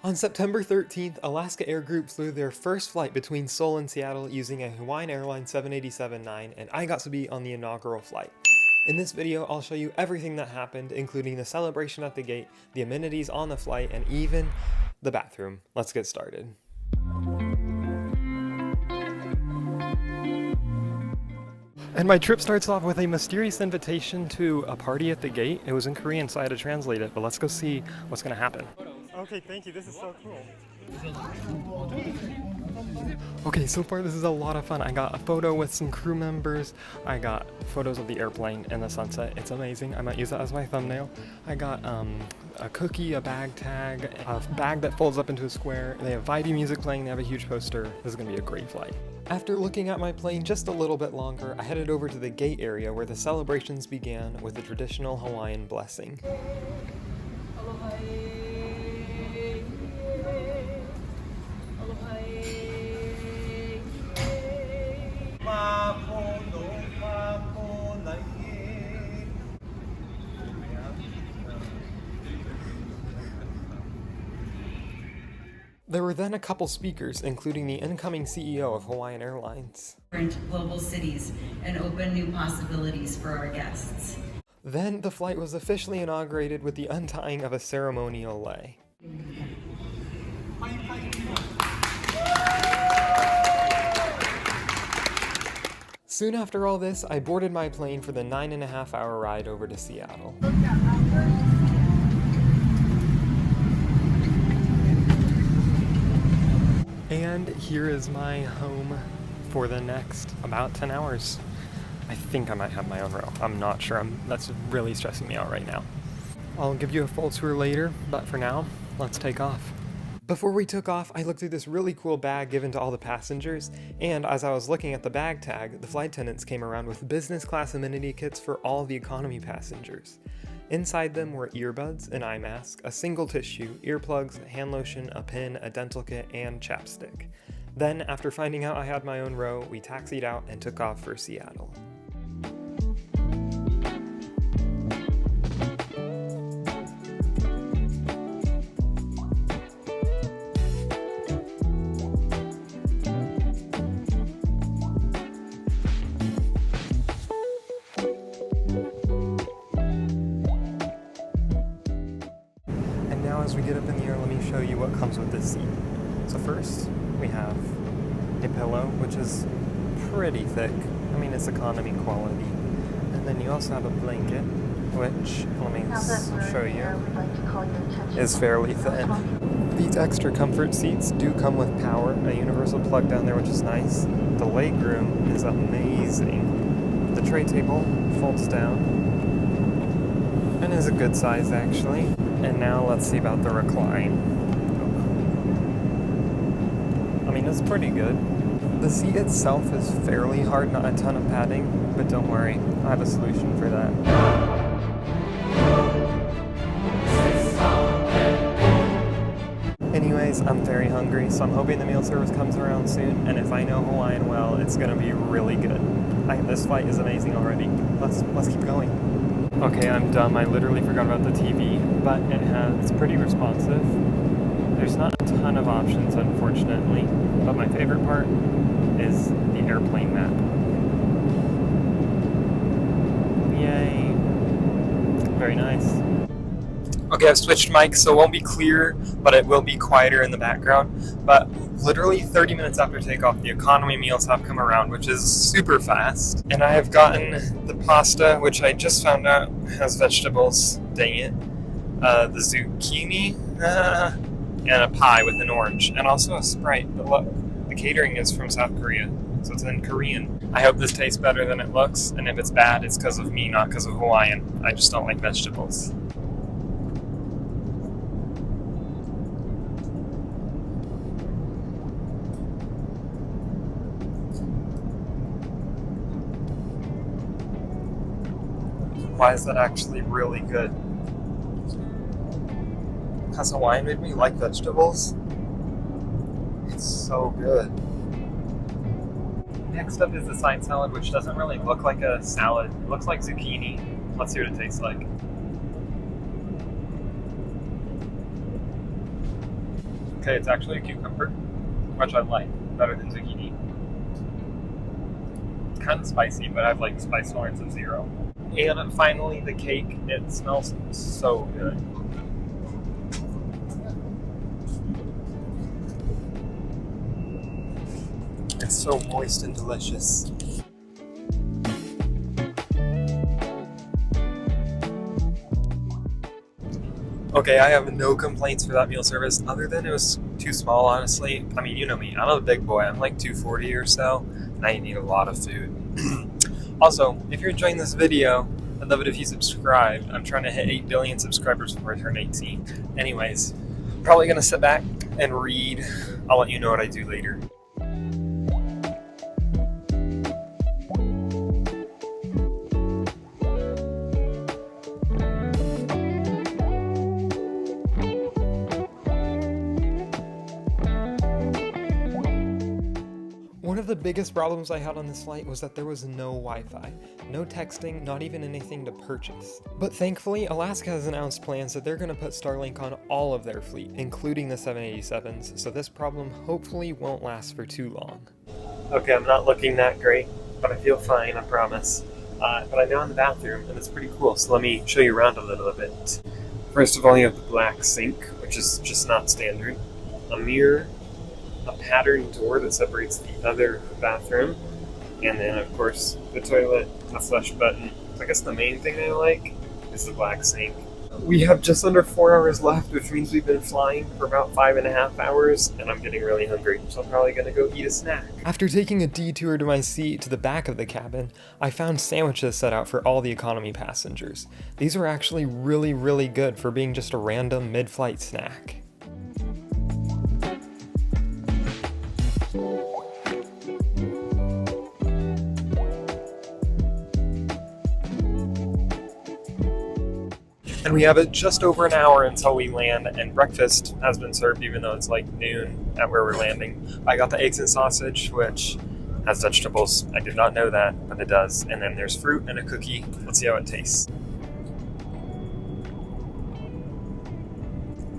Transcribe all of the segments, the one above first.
On September 13th, Alaska Air Group flew their first flight between Seoul and Seattle using a Hawaiian Airlines 787-9, and I got to be on the inaugural flight. In this video, I'll show you everything that happened, including the celebration at the gate, the amenities on the flight, and even the bathroom. Let's get started. And my trip starts off with a mysterious invitation to a party at the gate. It was in Korean, so I had to translate it, but let's go see what's gonna happen. Okay, thank you. This is so cool. Okay, so far this is a lot of fun. I got a photo with some crew members. I got photos of the airplane and the sunset. It's amazing. I might use that as my thumbnail. I got a cookie, a bag tag, a bag that folds up into a square. They have Vibey music playing. They have a huge poster. This is gonna be a great flight. After looking at my plane just a little bit longer, I headed over to the gate area where the celebrations began with the traditional Hawaiian blessing. There were then a couple speakers, including the incoming CEO of Hawaiian Airlines. Into global cities and open new possibilities for our guests. Then the flight was officially inaugurated with the untying of a ceremonial lei. Soon after all this, I boarded my plane for the 9.5-hour ride over to Seattle. And here is my home for the next about 10 hours. I think I might have my own row. I'm not sure. That's really stressing me out right now. I'll give you a full tour later, but for now, let's take off. Before we took off, I looked through this really cool bag given to all the passengers, and as I was looking at the bag tag, the flight attendants came around with business class amenity kits for all the economy passengers. Inside them were earbuds, an eye mask, a single tissue, earplugs, hand lotion, a pin, a dental kit, and chapstick. Then, after finding out I had my own row, we taxied out and took off for Seattle. As we get up in the air, let me show you what comes with this seat. So first, we have a pillow, which is pretty thick. I mean, it's economy quality. And then you also have a blanket, which, let me show you, is fairly thin. These extra comfort seats do come with power, a universal plug down there, which is nice. The legroom is amazing. The tray table folds down and is a good size, actually. And now let's see about the recline. I mean, it's pretty good. The seat itself is fairly hard, not a ton of padding, but don't worry, I have a solution for that. Anyways, I'm very hungry, so I'm hoping the meal service comes around soon, and if I know Hawaiian well, it's gonna be really good. This flight is amazing already. Let's keep going. Okay, I'm done. I literally forgot about the TV, but it's pretty responsive. There's not a ton of options, unfortunately, but my favorite part is the airplane map. Yay. Very nice. Okay, I've switched mics, so it won't be clear, but it will be quieter in the background. But literally 30 minutes after takeoff, the economy meals have come around, which is super fast. And I have gotten the pasta, which I just found out has vegetables, dang it. The zucchini, and a pie with an orange, and also a Sprite. But look, the catering is from South Korea, so it's in Korean. I hope this tastes better than it looks, and if it's bad, it's because of me, not because of Hawaiian. I just don't like vegetables. Why is that actually really good? Has Hawaiian made me like vegetables? It's so good. Next up is the side salad, which doesn't really look like a salad. It looks like zucchini. Let's see what it tastes like. Okay, it's actually a cucumber, which I like better than zucchini. It's kind of spicy, but I have like spice tolerance of 0. And finally, the cake. It smells so good. It's so moist and delicious. Okay, I have no complaints for that meal service other than it was too small, honestly. I mean, you know me, I'm a big boy. I'm like 240 or so, and I need a lot of food. Also, if you're enjoying this video, I'd love it if you subscribed. I'm trying to hit 8 billion subscribers before I turn 18. Anyways, probably gonna sit back and read. I'll let you know what I do later. One of the biggest problems I had on this flight was that there was no Wi-Fi, no texting, not even anything to purchase. But thankfully, Alaska has announced plans that they're going to put Starlink on all of their fleet, including the 787s, so this problem hopefully won't last for too long. Okay, I'm not looking that great, but I feel fine, I promise. But I'm now in the bathroom, and it's pretty cool, so let me show you around a little bit. First of all, you have the black sink, which is just not standard, a mirror, a patterned door that separates the other bathroom, and then of course the toilet, the flush button. I guess the main thing I like is the black sink. We have just under 4 hours left, which means we've been flying for about 5.5 hours, and I'm getting really hungry, so I'm probably gonna go eat a snack. After taking a detour to my seat to the back of the cabin, I found sandwiches set out for all the economy passengers. These were actually really good for being just a random mid-flight snack. And we have it just over an hour until we land, and breakfast has been served even though it's like noon at where we're landing. I got the eggs and sausage, which has vegetables. I did not know that, but it does. And then there's fruit and a cookie. Let's see how it tastes.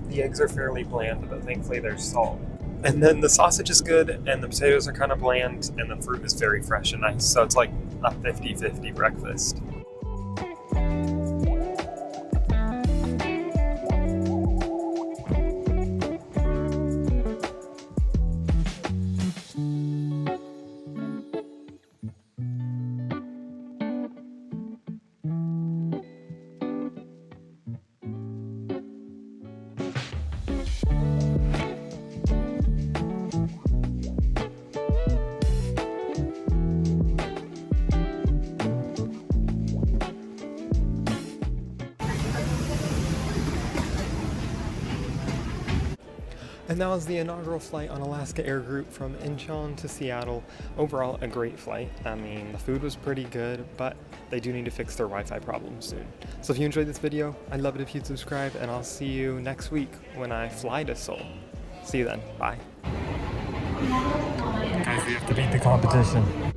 The eggs are fairly bland, but thankfully there's salt. And then the sausage is good, and the potatoes are kind of bland, and the fruit is very fresh and nice. So it's like a 50-50 breakfast. And that was the inaugural flight on Alaska Air Group from Incheon to Seattle. Overall, a great flight. I mean, the food was pretty good, but they do need to fix their Wi-Fi problem soon. So if you enjoyed this video, I'd love it if you'd subscribe, and I'll see you next week when I fly to Seoul. See you then. Bye. Guys, we have to beat the competition.